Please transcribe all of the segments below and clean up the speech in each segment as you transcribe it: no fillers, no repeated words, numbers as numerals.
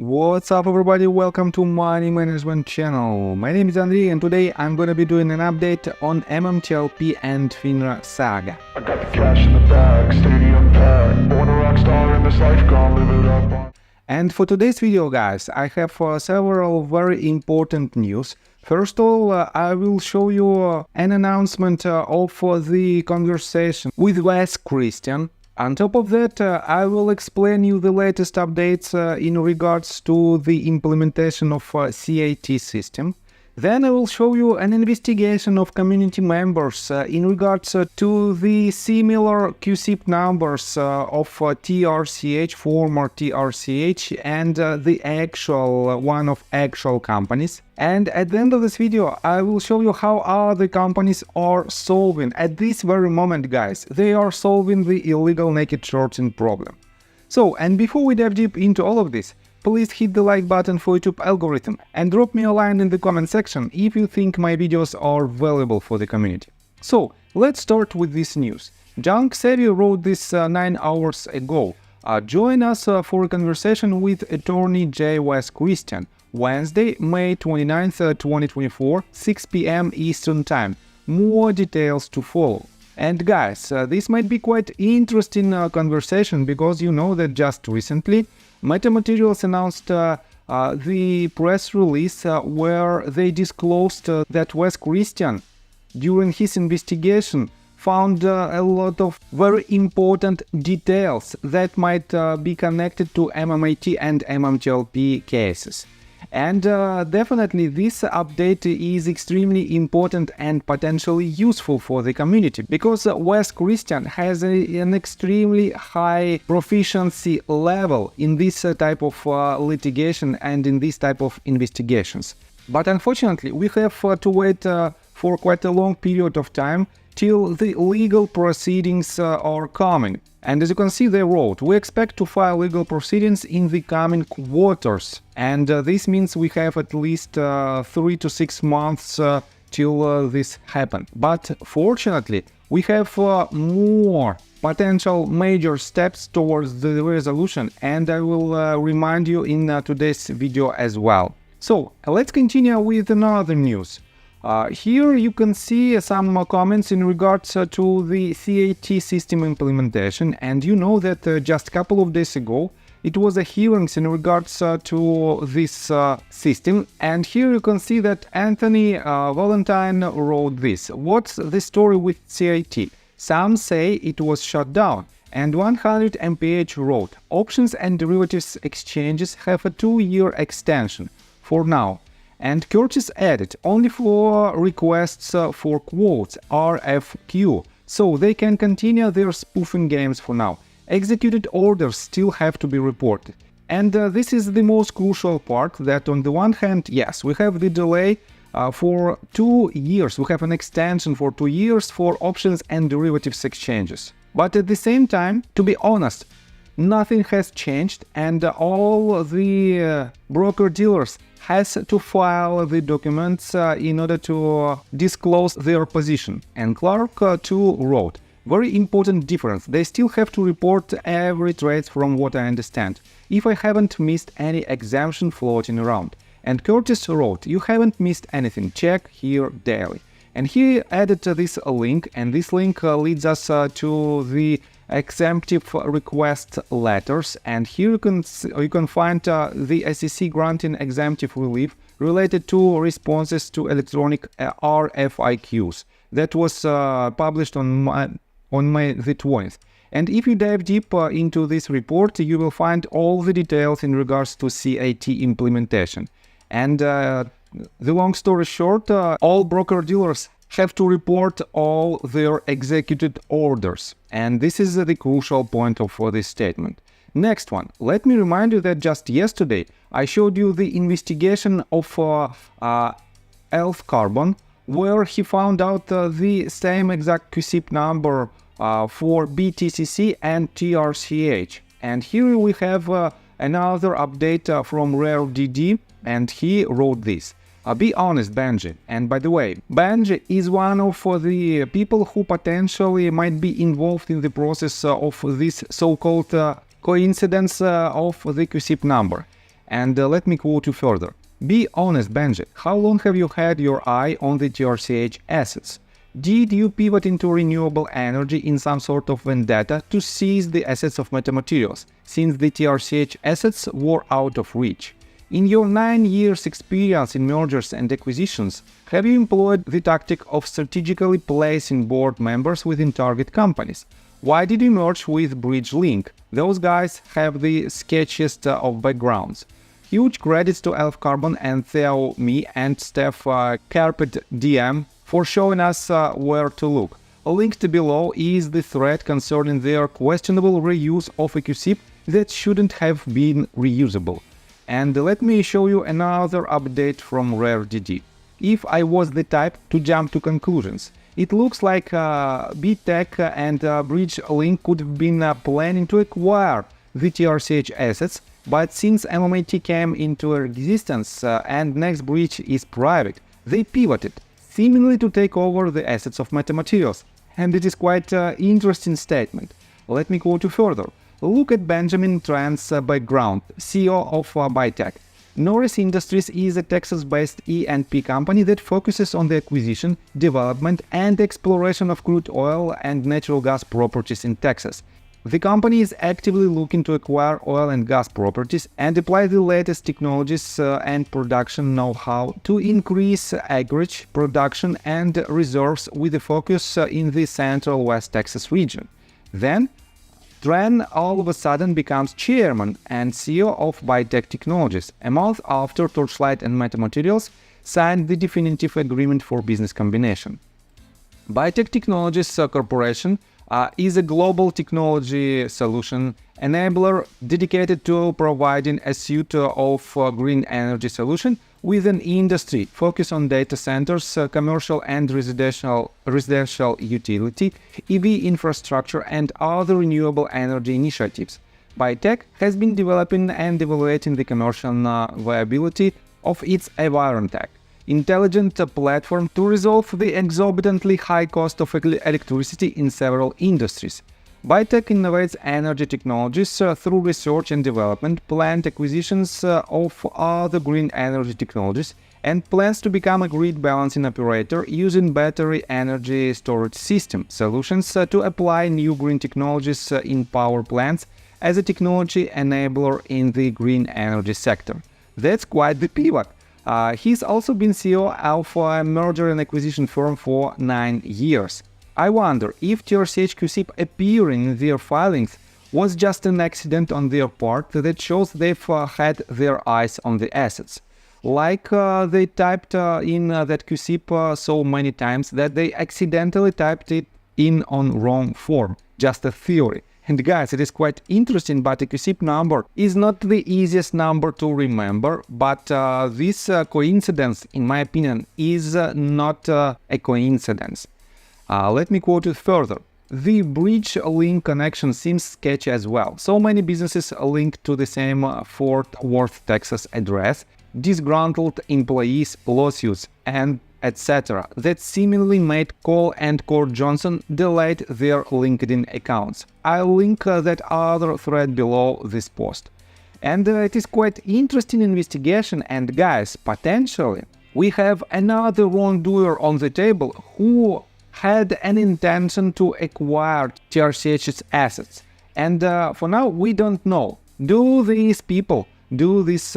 What's up everybody, welcome to Money Management channel. My name is Andrei and today I'm gonna be doing an update on MMTLP and FINRA saga. I got the cash in the bag, stadium packed, born a rock star in this life, gonna live it up. And for today's video guys, I have several very important news. First of all, I will show you an announcement of the conversation with Wes Christian. On top of that, I will explain you the latest updates in regards to the implementation of CAT system. Then I will show you an investigation of community members in regards to the similar QSIP numbers of TRCH, former TRCH, and the actual one of actual companies. And at the end of this video, I will show you how other companies are solving at this very moment, guys. They are solving the illegal naked shorting problem. So, and before we dive deep into all of this, please hit the like button for YouTube algorithm and drop me a line in the comment section if you think my videos are valuable for the community. So, let's start with this news. Junk Savvy wrote this 9 hours ago. Join us for a conversation with attorney J. Wes Christian, Wednesday, May 29th, 2024, 6 p.m. Eastern Time. More details to follow. And guys, this might be quite interesting conversation because you know that just recently Metamaterials announced the press release where they disclosed that Wes Christian, during his investigation, found a lot of very important details that might be connected to MMAT and MMTLP cases. And definitely this update is extremely important and potentially useful for the community because Wes Christian has an extremely high proficiency level in this type of litigation and in this type of investigations. But unfortunately, we have to wait for quite a long period of time till the legal proceedings are coming. And as you can see, they wrote, we expect to file legal proceedings in the coming quarters. And this means we have at least 3 to 6 months till this happens. But fortunately, we have more potential major steps towards the resolution, and I will remind you in today's video as well. So let's continue with another news. Here you can see some comments in regards to the CAT system implementation, and you know that just a couple of days ago it was a hearings in regards to this system, and here you can see that Anthony Valentine wrote this. What's the story with CAT? Some say it was shut down, and 100 MPH wrote, options and derivatives exchanges have a 2-year extension for now. And Curtis added, only for requests for quotes, RFQ, so they can continue their spoofing games for now. Executed orders still have to be reported. And this is the most crucial part, that on the one hand, yes, we have the delay for 2 years, we have an extension for 2 years for options and derivatives exchanges. But at the same time, to be honest, nothing has changed, and all the broker-dealers has to file the documents in order to disclose their position. And Clark too wrote, very important difference, they still have to report every trade from what I understand, if I haven't missed any exemption floating around. And Curtis wrote, you haven't missed anything, check here daily. And he added this link, and this link leads us to the exemptive request letters, and here you can find the SEC granting exemptive relief related to responses to electronic RFIQs that was published on May the 20th. And if you dive deep into this report, you will find all the details in regards to CAT implementation. And the long story short, all broker-dealers have to report all their executed orders. And this is the crucial point of this statement. Next one, let me remind you that just yesterday I showed you the investigation of Elf Carbon, where he found out the same exact QSIP number for BTCC and TRCH. And here we have another update from RareDD, and he wrote this. Be honest, Benji. And by the way, Benji is one of the people who potentially might be involved in the process of this so-called coincidence of the QSIP number. And let me quote you further. Be honest, Benji, how long have you had your eye on the TRCH assets? Did you pivot into renewable energy in some sort of vendetta to seize the assets of metamaterials, since the TRCH assets were out of reach? In your 9 years experience in mergers and acquisitions, have you employed the tactic of strategically placing board members within target companies? Why did you merge with BridgeLink? Those guys have the sketchiest of backgrounds. Huge credits to Elf Carbon and Theo, me and Steph Carpet DM for showing us where to look. Linked below is the thread concerning their questionable reuse of a QSIP that shouldn't have been reusable. And let me show you another update from RareDD. If I was the type to jump to conclusions, it looks like BTech and BridgeLink could have been planning to acquire the TRCH assets, but since MMAT came into existence and NextBridge is private, they pivoted, seemingly to take over the assets of metamaterials. And it is quite an interesting statement. Let me quote you further. Look at Benjamin Tran's background, CEO of BTech. Norris Industries is a Texas-based E&P company that focuses on the acquisition, development and exploration of crude oil and natural gas properties in Texas. The company is actively looking to acquire oil and gas properties and apply the latest technologies and production know-how to increase acreage, production and reserves with a focus in the Central West Texas region. Then, Tran all of a sudden becomes chairman and CEO of BTech Technologies, a month after Torchlight and Metamaterials signed the definitive agreement for business combination. BTech Technologies Corporation is a global technology solution enabler dedicated to providing a suite of green energy solutions with an industry focus on data centers, commercial and residential utility, EV infrastructure and other renewable energy initiatives. BTech has been developing and evaluating the commercial viability of its EnvironTech, intelligent platform to resolve the exorbitantly high cost of electricity in several industries. BTech innovates energy technologies through research and development, planned acquisitions of other green energy technologies, and plans to become a grid balancing operator using battery energy storage system solutions to apply new green technologies in power plants as a technology enabler in the green energy sector. That's quite the pivot. He's also been CEO of a merger and acquisition firm for 9 years. I wonder if TRCH QSIP appearing in their filings was just an accident on their part that shows they've had their eyes on the assets. Like they typed in that QSIP so many times that they accidentally typed it in on wrong form, just a theory. And guys, it is quite interesting, but a QSIP number is not the easiest number to remember, but this coincidence, in my opinion, is not a coincidence. Let me quote it further. The BridgeLink connection seems sketchy as well. So many businesses linked to the same Fort Worth, Texas address, disgruntled employees, lawsuits, and etc. that seemingly made Cole and Cord Johnson delete their LinkedIn accounts. I'll link that other thread below this post. And it is quite interesting investigation, and guys, potentially we have another wrongdoer on the table who had an intention to acquire TRCH's assets. And for now, we don't know. Do these people, these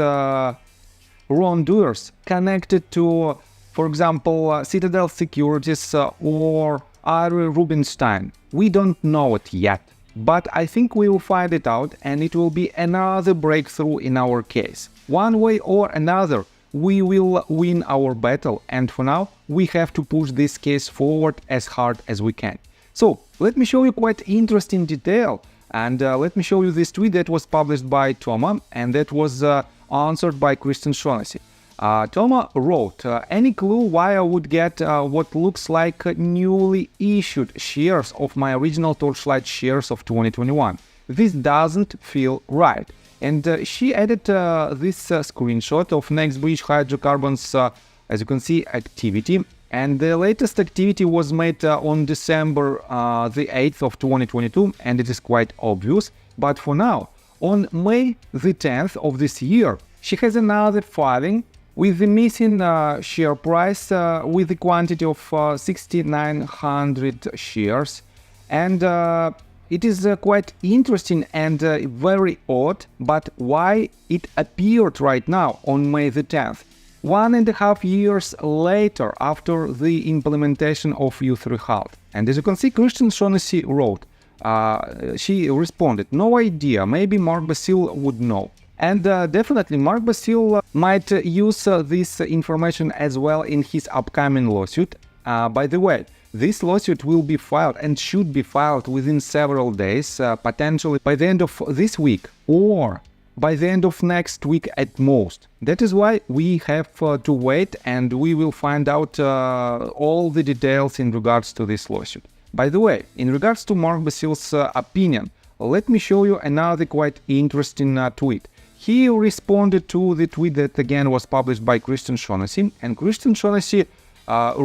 wrongdoers connected to, for example, Citadel Securities or Ari Rubinstein? We don't know it yet. But I think we will find it out, and it will be another breakthrough in our case. One way or another, we will win our battle, and for now, we have to push this case forward as hard as we can. So, let me show you quite interesting detail, and let me show you this tweet that was published by Toma, and that was answered by Kristen Shaughnessy. Toma wrote, any clue why I would get what looks like newly issued shares of my original Torchlight shares of 2021? This doesn't feel right. And she added this screenshot of NextBridge Hydrocarbons, as you can see, activity. And the latest activity was made on December the 8th of 2022, and it is quite obvious. But for now, on May the 10th of this year, She has another filing with the missing share price with the quantity of 6,900 shares, and it is quite interesting and very odd, but why it appeared right now on May the 10th, 1.5 years later after the implementation of U3 halt. And as you can see, Christian Shaughnessy wrote, she responded, "No idea, maybe Mark Basile would know." And definitely Mark Basile might use this information as well in his upcoming lawsuit. By the way, this lawsuit will be filed and should be filed within several days, potentially by the end of this week or by the end of next week at most. That is why we have to wait, and we will find out all the details in regards to this lawsuit. By the way, in regards to Mark Basile's opinion, let me show you another quite interesting tweet. He responded to the tweet that again was published by Christian Shaughnessy, and Christian Shaughnessy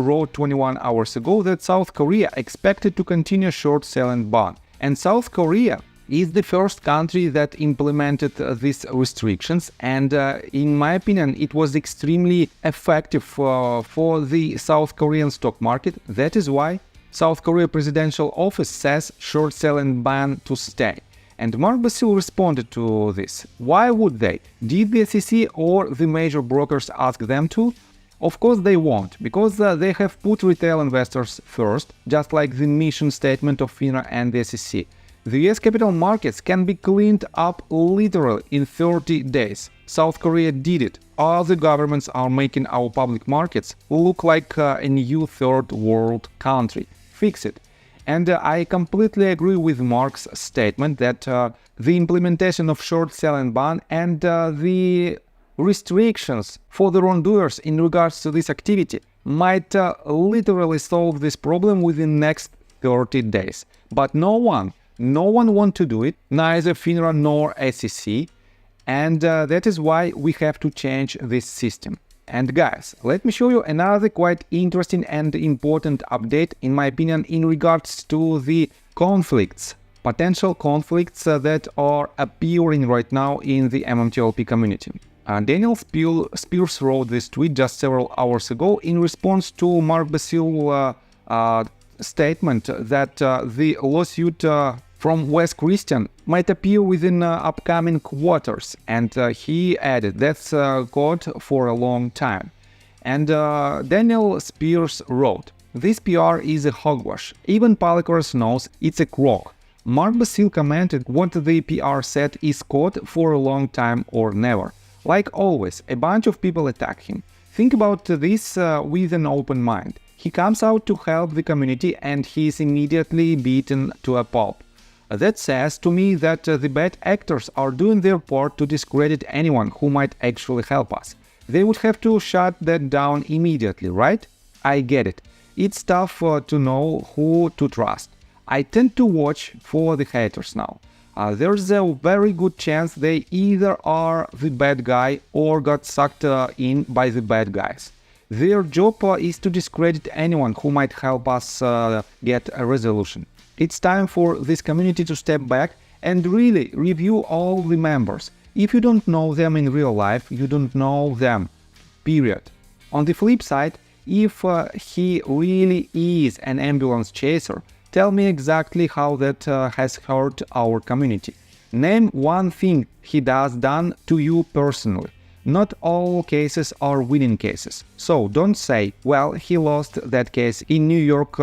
wrote 21 hours ago that South Korea expected to continue short selling ban. And South Korea is the first country that implemented these restrictions, and in my opinion it was extremely effective for the South Korean stock market. That is why South Korea Presidential Office says short selling ban to stay. And Mark Basile responded to this. Why would they? Did the SEC or the major brokers ask them to? Of course they won't, because they have put retail investors first, just like the mission statement of FINRA and the SEC. The US capital markets can be cleaned up literally in 30 days. South Korea did it. Other governments are making our public markets look like a new third world country. Fix it. And I completely agree with Mark's statement that the implementation of short selling ban and the restrictions for the wrongdoers in regards to this activity might literally solve this problem within next 30 days. But no one wants to do it, neither FINRA nor SEC, and that is why we have to change this system. And guys, let me show you another quite interesting and important update, in my opinion, in regards to the conflicts, potential conflicts that are appearing right now in the MMTLP community. Daniel Spears wrote this tweet just several hours ago in response to Mark Basile's statement that the lawsuit from Wes Christian might appear within upcoming quarters, and he added that's code for a long time. And Daniel Spears wrote, "This PR is a hogwash. Even Polycross knows it's a crock." Mark Basile commented what the PR said is code for a long time or never. Like always, a bunch of people attack him. Think about this with an open mind. He comes out to help the community and he is immediately beaten to a pulp. That says to me that the bad actors are doing their part to discredit anyone who might actually help us. They would have to shut that down immediately, right? I get it. It's tough to know who to trust. I tend to watch for the haters now. There's a very good chance they either are the bad guy or got sucked in by the bad guys. Their job is to discredit anyone who might help us get a resolution. It's time for this community to step back and really review all the members. If you don't know them in real life, you don't know them, period. On the flip side, if he really is an ambulance chaser, tell me exactly how that has hurt our community. Name one thing he does done to you personally. Not all cases are winning cases. So don't say, well, he lost that case in New York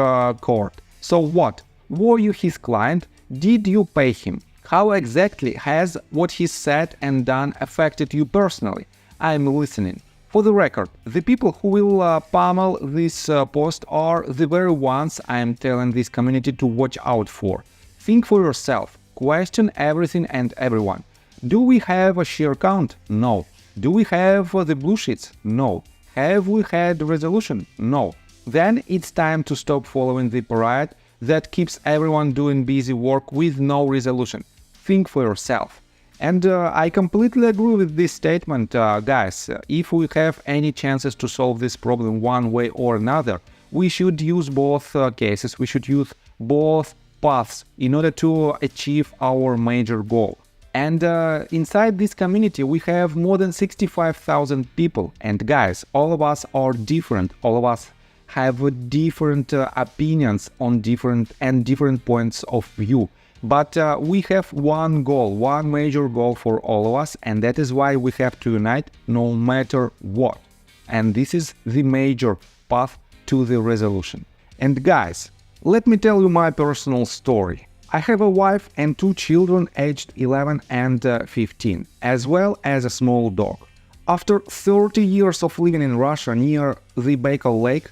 court. So what? Were you his client? Did you pay him? How exactly has what he said and done affected you personally? I'm listening. For the record, the people who will pummel this post are the very ones I'm telling this community to watch out for. Think for yourself. Question everything and everyone. Do we have a share count? No. Do we have the blue sheets? No. Have we had resolution? No. Then it's time to stop following the parade that keeps everyone doing busy work with no resolution. Think for yourself. And I completely agree with this statement, guys. If we have any chances to solve this problem one way or another, we should use both cases, we should use both paths in order to achieve our major goal. And inside this community, we have more than 65,000 people. And guys, all of us are different. All of us have different opinions on different points of view. But we have one goal, one major goal for all of us, and that is why we have to unite no matter what. And this is the major path to the resolution. And guys, let me tell you my personal story. I have a wife and 2 children aged 11 and 15, as well as a small dog. After 30 years of living in Russia near the Baikal Lake,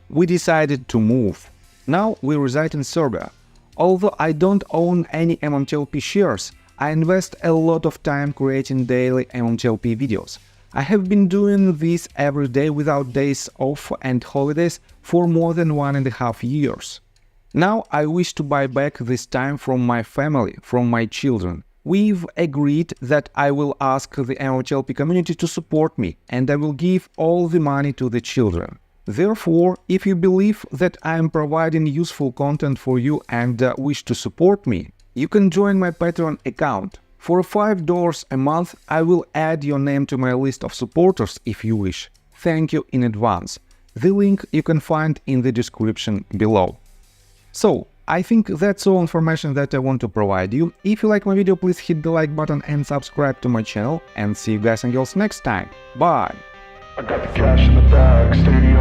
we decided to move. Now we reside in Serbia. Although I don't own any MMTLP shares, I invest a lot of time creating daily MMTLP videos. I have been doing this every day without days off and holidays for more than 1.5 years. Now I wish to buy back this time from my family, from my children. We've agreed that I will ask the MMTLP community to support me, and I will give all the money to the children. Therefore, if you believe that I am providing useful content for you and wish to support me, you can join my Patreon account. For $5 a month, I will add your name to my list of supporters if you wish. Thank you in advance. The link you can find in the description below. So, I think that's all information that I want to provide you. If you like my video, please hit the like button and subscribe to my channel. And see you guys and girls next time. Bye! I got the cash in the bag, stadium